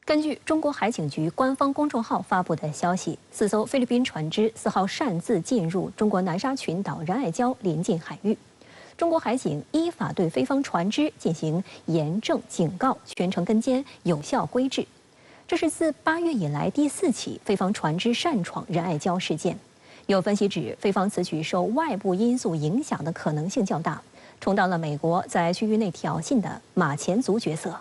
根据中国海警局官方公众号发布的消息，4艘菲律宾船只4号擅自进入中国南沙群岛仁爱礁临近海域。中国海警依法对菲方船只进行严正警告、全程跟监、有效规制。这是自8月以来第4起菲方船只擅闯仁爱礁事件。有分析指，菲方此举受外部因素影响的可能性较大，充当了美国在区域内挑衅的马前卒角色。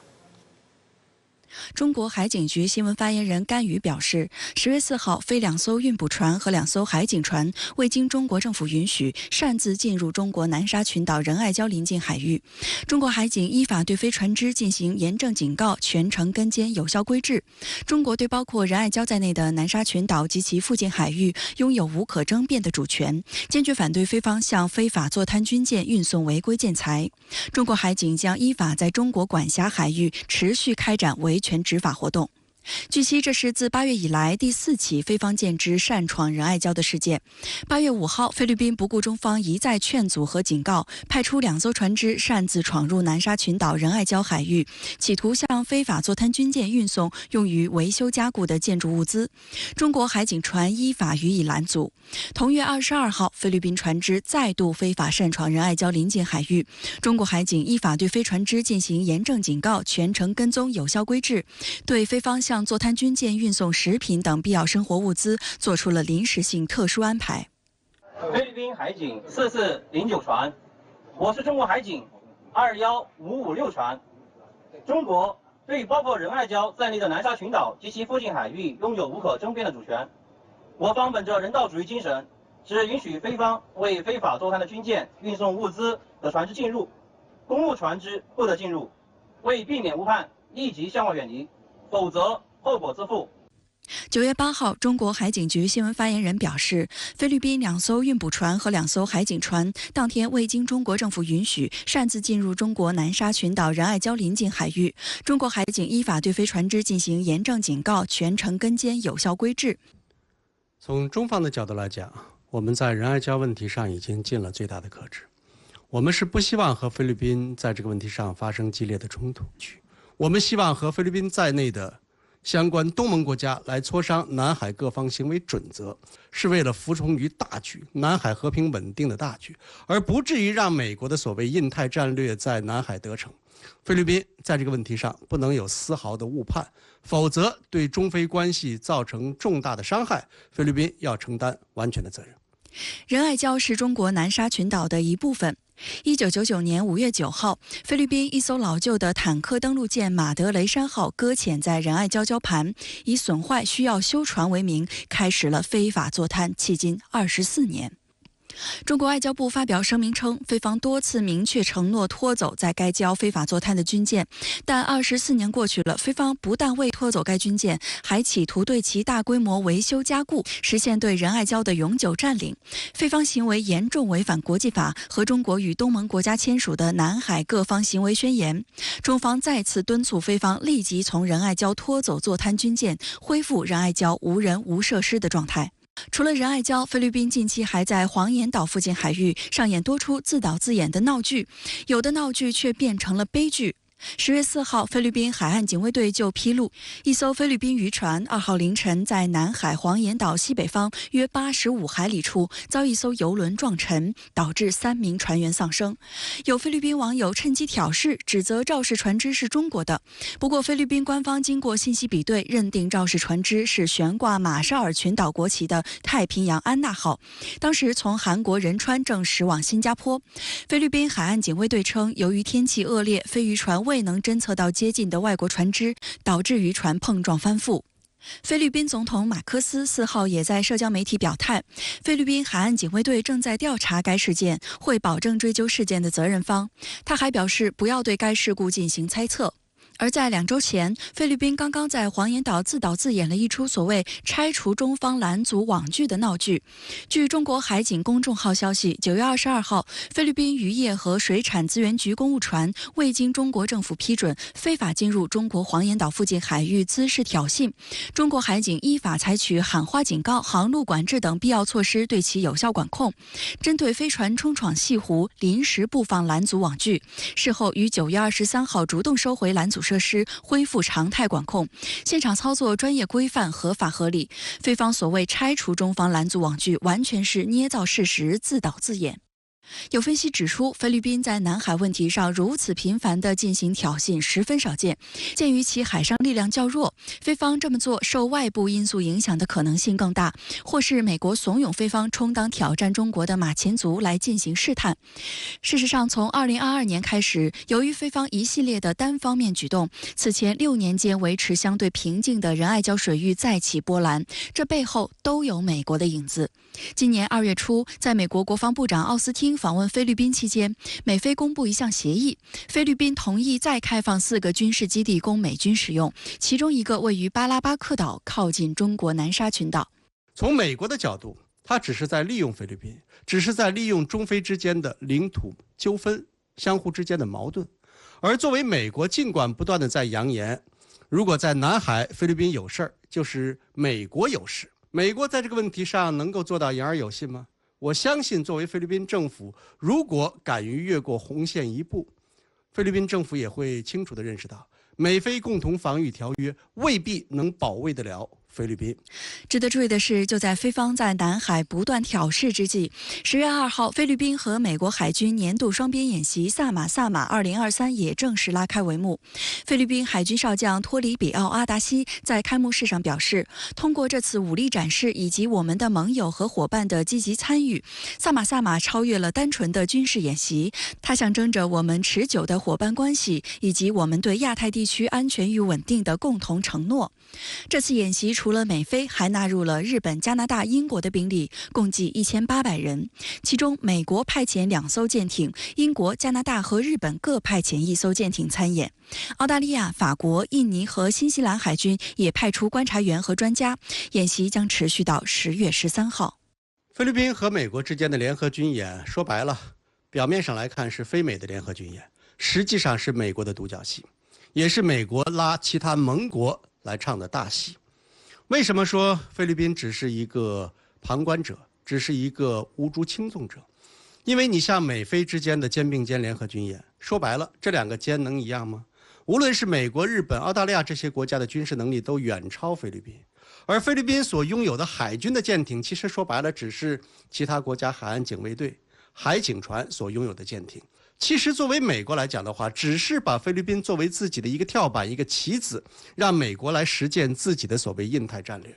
中国海警局新闻发言人甘宇表示，10月4号，菲2艘运补船和2艘海警船未经中国政府允许，擅自进入中国南沙群岛仁爱礁临近海域。中国海警依法对菲船只进行严正警告、全程跟监、有效规制。中国对包括仁爱礁在内的南沙群岛及其附近海域拥有无可争辩的主权，坚决反对菲方向非法坐滩军舰运送违规建材。中国海警将依法在中国管辖海域持续开展维权执法活动。据悉，这是自8月以来第4起菲方舰只擅闯仁爱礁的事件。8月5号，菲律宾不顾中方一再劝阻和警告，派出2艘船只擅自闯入南沙群岛仁爱礁海域，企图向非法坐滩军舰运送用于维修加固的建筑物资。中国海警船依法予以拦阻。同月22号，菲律宾船只再度非法擅闯仁爱礁临近海域，中国海警依法对菲船只进行严正警告、全程跟踪、有效规制，对菲方向坐滩军舰运送食品等必要生活物资做出了临时性特殊安排。菲律宾海警4409船，我是中国海警21556船。中国对包括仁爱礁在内的南沙群岛及其附近海域拥有无可争辩的主权。我方本着人道主义精神，只允许菲方为非法坐滩的军舰运送物资的船只进入，公务船只不得进入。为避免误判，立即向外远离，否则后果自负。9月8号，中国海警局新闻发言人表示，菲律宾2艘运补船和2艘海警船当天未经中国政府允许，擅自进入中国南沙群岛仁爱礁临近海域。中国海警依法对菲船只进行严正警告、全程跟监、有效规制。从中方的角度来讲，我们在仁爱礁问题上已经尽了最大的克制。我们是不希望和菲律宾在这个问题上发生激烈的冲突。我们希望和菲律宾在内的相关东盟国家来磋商南海各方行为准则，是为了服从于大局，南海和平稳定的大局，而不至于让美国的所谓印太战略在南海得逞。菲律宾在这个问题上不能有丝毫的误判，否则对中菲关系造成重大的伤害，菲律宾要承担完全的责任。仁爱礁是中国南沙群岛的一部分。1999年5月9号，菲律宾一艘老旧的坦克登陆舰马德雷山号搁浅在仁爱礁礁盘，以损坏需要修船为名，开始了非法坐滩，迄今24年。中国外交部发表声明称，菲方多次明确承诺拖走在该礁非法坐滩的军舰，但24年过去了，菲方不但未拖走该军舰，还企图对其大规模维修加固，实现对仁爱礁的永久占领。菲方行为严重违反国际法和中国与东盟国家签署的南海各方行为宣言。中方再次敦促菲方立即从仁爱礁拖走坐滩军舰，恢复仁爱礁无人无设施的状态。除了仁爱礁，菲律宾近期还在黄岩岛附近海域上演多出自导自演的闹剧，有的闹剧却变成了悲剧。10月4号，菲律宾海岸警卫队就披露，一艘菲律宾渔船2号凌晨在南海黄岩岛西北方约85海里处遭一艘邮轮撞沉，导致3名船员丧生。有菲律宾网友趁机挑事，指责肇事船只是中国的。不过，菲律宾官方经过信息比对，认定肇事船只是悬挂马绍尔群岛国旗的太平洋安娜号，当时从韩国仁川正驶往新加坡。菲律宾海岸警卫队称，由于天气恶劣，非渔船未能侦测到接近的外国船只，导致渔船碰撞翻覆。菲律宾总统马科斯4号也在社交媒体表态，菲律宾海岸警卫队正在调查该事件，会保证追究事件的责任方。他还表示，不要对该事故进行猜测。而在2周前，菲律宾刚刚在黄岩岛自导自演了一出所谓拆除中方拦阻网剧的闹剧。据中国海警公众号消息，9月22号，菲律宾渔业和水产资源局公务船未经中国政府批准，非法进入中国黄岩岛附近海域滋事挑衅。中国海警依法采取喊话警告、航路管制等必要措施，对其有效管控。针对飞船冲闯西湖，临时布放拦阻网剧，事后于9月23号主动收回拦阻设施恢复常态管控，现场操作专业规范、合法合理。菲方所谓拆除中方拦阻网具，完全是捏造事实、自导自演。有分析指出，菲律宾在南海问题上如此频繁地进行挑衅十分少见。鉴于其海上力量较弱，菲方这么做受外部因素影响的可能性更大，或是美国怂恿菲方充当挑战中国的马前卒来进行试探。事实上，从2022年开始，由于菲方一系列的单方面举动，此前6年间维持相对平静的仁爱礁水域再起波澜，这背后都有美国的影子。今年2月初，在美国国防部长奥斯汀访问菲律宾期间，美菲公布一项协议，菲律宾同意再开放4个军事基地供美军使用，其中一个位于巴拉巴克岛，靠近中国南沙群岛。从美国的角度，他只是在利用菲律宾，只是在利用中菲之间的领土纠纷、相互之间的矛盾。而作为美国，尽管不断的在扬言，如果在南海菲律宾有事儿，就是美国有事。美国在这个问题上能够做到言而有信吗？我相信，作为菲律宾政府，如果敢于越过红线一步，菲律宾政府也会清楚地认识到，美菲共同防御条约未必能保卫得了菲律宾。值得注意的是，就在菲方在南海不断挑事之际，10月2号，菲律宾和美国海军年度双边演习萨马2023也正式拉开帷幕。菲律宾海军少将托里比奥阿达西在开幕式上表示，通过这次武力展示以及我们的盟友和伙伴的积极参与，萨马超越了单纯的军事演习，它象征着我们持久的伙伴关系以及我们对亚太地区安全与稳定的共同承诺。这次演习除了美菲，还纳入了日本、加拿大、英国的兵力，共计1800人。其中，美国派遣2艘舰艇，英国、加拿大和日本各派遣1艘舰艇参演。澳大利亚、法国、印尼和新西兰海军也派出观察员和专家。演习将持续到10月13号。菲律宾和美国之间的联合军演，说白了，表面上来看是非美的联合军演，实际上是美国的独角戏，也是美国拉其他盟国来唱的大戏。为什么说菲律宾只是一个旁观者，只是一个无足轻重者？因为你像美菲之间的肩并肩联合军演，说白了，这2个肩能一样吗？无论是美国、日本、澳大利亚这些国家的军事能力都远超菲律宾，而菲律宾所拥有的海军的舰艇，其实说白了只是其他国家海岸警卫队、海警船所拥有的舰艇。其实作为美国来讲的话，只是把菲律宾作为自己的一个跳板、一个棋子，让美国来实践自己的所谓印太战略。